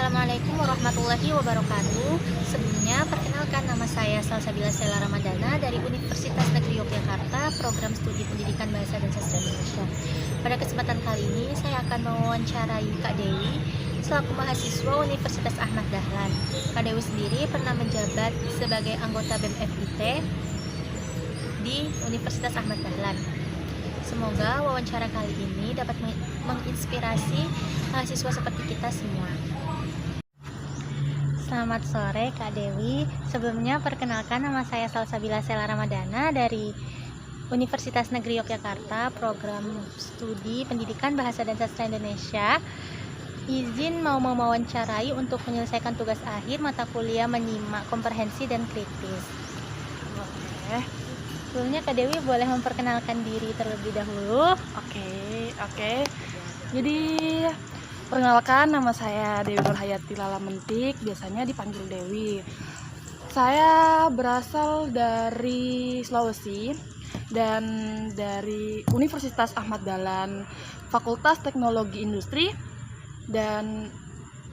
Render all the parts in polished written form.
Assalamualaikum warahmatullahi wabarakatuh. Sebelumnya, perkenalkan nama saya Salsabila Stella Ramadana dari Universitas Negeri Yogyakarta, Program Studi Pendidikan Bahasa dan Sastra Indonesia. Pada kesempatan kali ini, saya akan mewawancarai Kak Dewi selaku mahasiswa Universitas Ahmad Dahlan. Kak Dewi sendiri pernah menjabat sebagai anggota BEM FIT di Universitas Ahmad Dahlan. Semoga wawancara kali ini dapat menginspirasi mahasiswa seperti kita semua. Selamat sore Kak Dewi. Sebelumnya perkenalkan, nama saya Salsabila Stella Ramadana dari Universitas Negeri Yogyakarta, Program Studi Pendidikan Bahasa dan Sastra Indonesia. Izin mau mewawancarai untuk menyelesaikan tugas akhir mata kuliah menyimak komprehensi dan kritis. Oke. Sebelumnya Kak Dewi boleh memperkenalkan diri terlebih dahulu. Oke. Jadi perkenalkan, nama saya Dewi Nurhayati Lala-Mentik, biasanya dipanggil Dewi. Saya berasal dari Sulawesi dan dari Universitas Ahmad Dahlan, Fakultas Teknologi Industri dan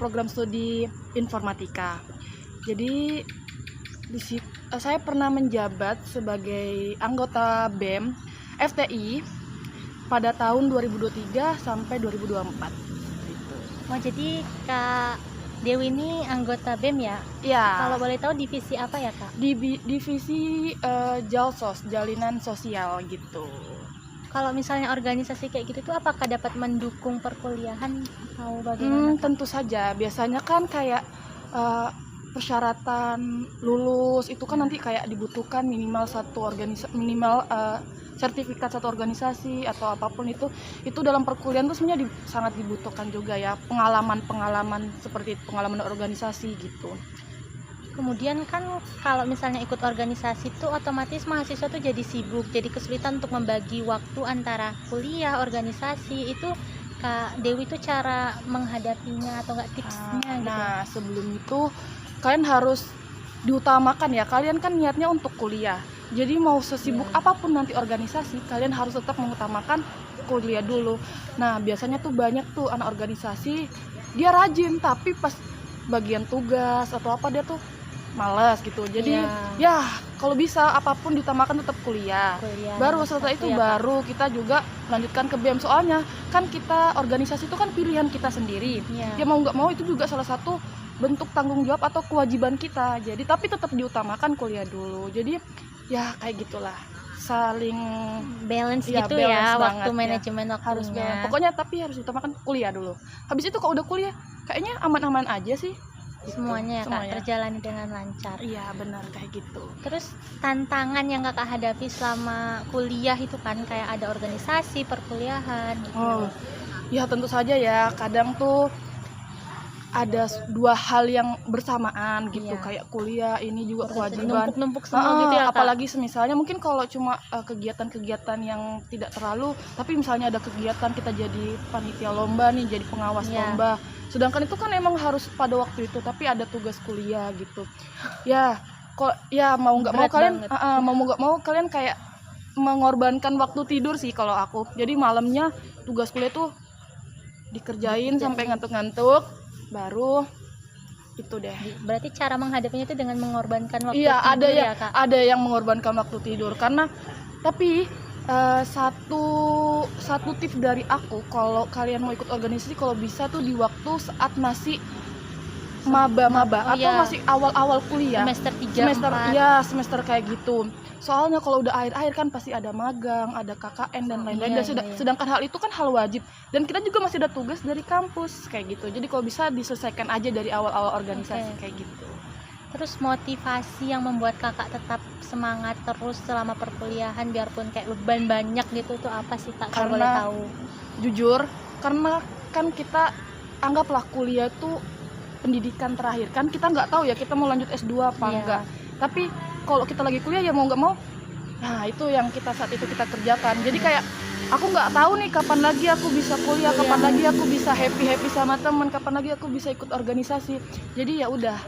Program Studi Informatika. Jadi saya pernah menjabat sebagai anggota BEM FTI pada tahun 2023 sampai 2024. Gitu. Oh, jadi Kak Dewi ini anggota BEM ya? Ya. Kalau boleh tahu divisi apa ya Kak? Di divisi Jalsos, Jalinan Sosial gitu. Kalau misalnya organisasi kayak gitu tuh apakah dapat mendukung perkuliahan atau bagaimana? Tentu saja. Biasanya kan kayak persyaratan lulus itu kan nanti kayak dibutuhkan minimal sertifikat satu organisasi atau apapun itu dalam perkuliahan tuh sebenarnya sangat dibutuhkan juga ya, pengalaman seperti pengalaman organisasi gitu. Kemudian kan kalau misalnya ikut organisasi tuh otomatis mahasiswa tuh jadi sibuk, jadi kesulitan untuk membagi waktu antara kuliah, organisasi. Itu Kak Dewi tuh cara menghadapinya atau enggak tipsnya gitu? Nah, sebelum itu kalian harus diutamakan ya, kalian kan niatnya untuk kuliah, jadi mau sesibuk apapun nanti organisasi, kalian harus tetap mengutamakan kuliah dulu. Nah, biasanya tuh banyak tuh anak organisasi, dia rajin tapi pas bagian tugas atau apa dia tuh malas gitu. Jadi ya kalau bisa apapun diutamakan tetap kuliah. Baru setelah itu baru kita juga lanjutkan ke BEM, soalnya kan kita organisasi itu kan pilihan kita sendiri. Ya mau nggak mau itu juga salah satu bentuk tanggung jawab atau kewajiban kita. Jadi tapi tetap diutamakan kuliah dulu. Jadi ya kayak gitulah, saling balance ya, gitu balance ya, banget, waktu manajemen ya. Harus waktunya. balance. Pokoknya tapi harus diutamakan kuliah dulu. Habis itu kalau udah kuliah kayaknya aman-aman aja sih. Semuanya ya Kak, terjalani dengan lancar. Iya benar kayak gitu. Terus tantangan yang Kakak hadapi selama kuliah itu kan kayak ada organisasi, perkuliahan gitu. Oh, ya tentu saja ya, kadang tuh ada dua hal yang bersamaan gitu, kayak kuliah ini juga kewajiban numpuk semua gitu ya Kak. apalagi semisalnya mungkin kalau cuma kegiatan-kegiatan yang tidak terlalu, tapi misalnya ada kegiatan kita jadi panitia lomba nih, jadi pengawas lomba, sedangkan itu kan emang harus pada waktu itu, tapi ada tugas kuliah gitu ya. Kok ya mau nggak mau kalian kayak mengorbankan waktu tidur sih kalau aku. Jadi malamnya tugas kuliah tuh dikerjain sampai ngantuk-ngantuk, baru itu deh. Berarti cara menghadapinya itu dengan mengorbankan waktu tidur ya Kak? Ada yang mengorbankan waktu tidur karena, tapi satu tips dari aku, kalau kalian mau ikut organisasi kalau bisa tuh di waktu saat masih maba-maba atau masih awal-awal kuliah, semester kayak gitu. Soalnya kalau udah akhir-akhir kan pasti ada magang, ada KKN dan lain-lain. Sedangkan hal itu kan hal wajib, dan kita juga masih ada tugas dari kampus kayak gitu. Jadi kalau bisa diselesaikan aja dari awal-awal organisasi kayak gitu. Terus motivasi yang membuat Kakak tetap semangat terus selama perkuliahan biarpun kayak beban banyak gitu tuh apa sih Kak, kalau boleh tahu? Jujur, karena kan kita anggaplah kuliah itu pendidikan terakhir, kan kita nggak tahu ya kita mau lanjut S2 apa enggak. Tapi kalau kita lagi kuliah ya mau nggak mau, nah itu yang kita saat itu kita kerjakan. Jadi kayak aku nggak tahu nih kapan lagi aku bisa kuliah, kapan lagi aku bisa happy sama teman, kapan lagi aku bisa ikut organisasi. Jadi ya udah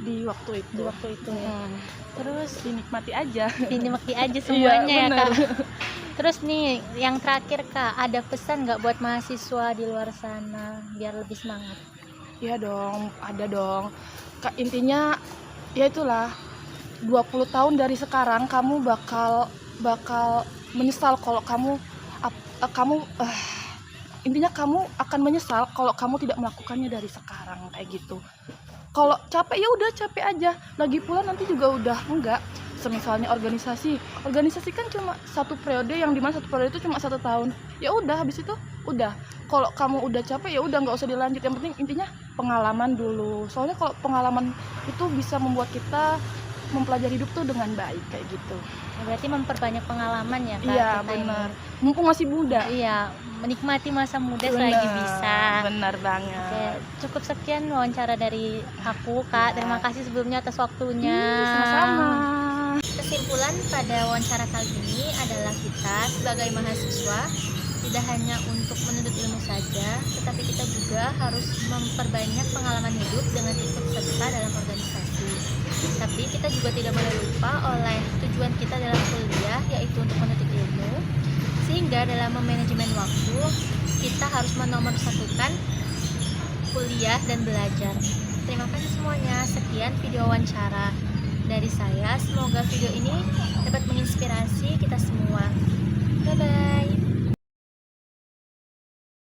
di waktu itu ya. Terus dinikmati aja semuanya ya Kak. Terus nih yang terakhir Kak, ada pesan nggak buat mahasiswa di luar sana biar lebih semangat? Iya dong, ada dong. Intinya ya itulah, 20 tahun dari sekarang kamu bakal menyesal kalau intinya kamu akan menyesal kalau kamu tidak melakukannya dari sekarang kayak gitu. Kalau capek ya udah capek aja. Lagi pula nanti juga udah enggak. Semisalnya organisasi kan cuma satu periode, yang dimana satu periode itu cuma 1 tahun. Ya udah, habis itu udah. Kalau kamu udah capek ya udah nggak usah dilanjut. Yang penting intinya pengalaman dulu. Soalnya kalau pengalaman itu bisa membuat kita mempelajari hidup tuh dengan baik kayak gitu. Berarti memperbanyak pengalaman ya Kak, Iya kita ini. benar. Mumpung masih muda. Iya, menikmati masa muda selagi bisa. Benar banget. Oke, cukup sekian wawancara dari aku Kak. Ya. Terima kasih sebelumnya atas waktunya. Sama-sama. Kesimpulan pada wawancara kali ini adalah kita sebagai mahasiswa tidak hanya untuk menuntut ilmu saja, tetapi kita juga harus memperbanyak pengalaman hidup dengan ikut serta dalam organisasi. Tapi kita juga tidak boleh lupa oleh tujuan kita dalam kuliah, yaitu untuk menuntut ilmu. Sehingga dalam memanajemen waktu, kita harus menomorsatukan kuliah dan belajar. Terima kasih semuanya. Sekian video wawancara dari saya. Semoga video ini dapat menginspirasi kita semua. Bye-bye.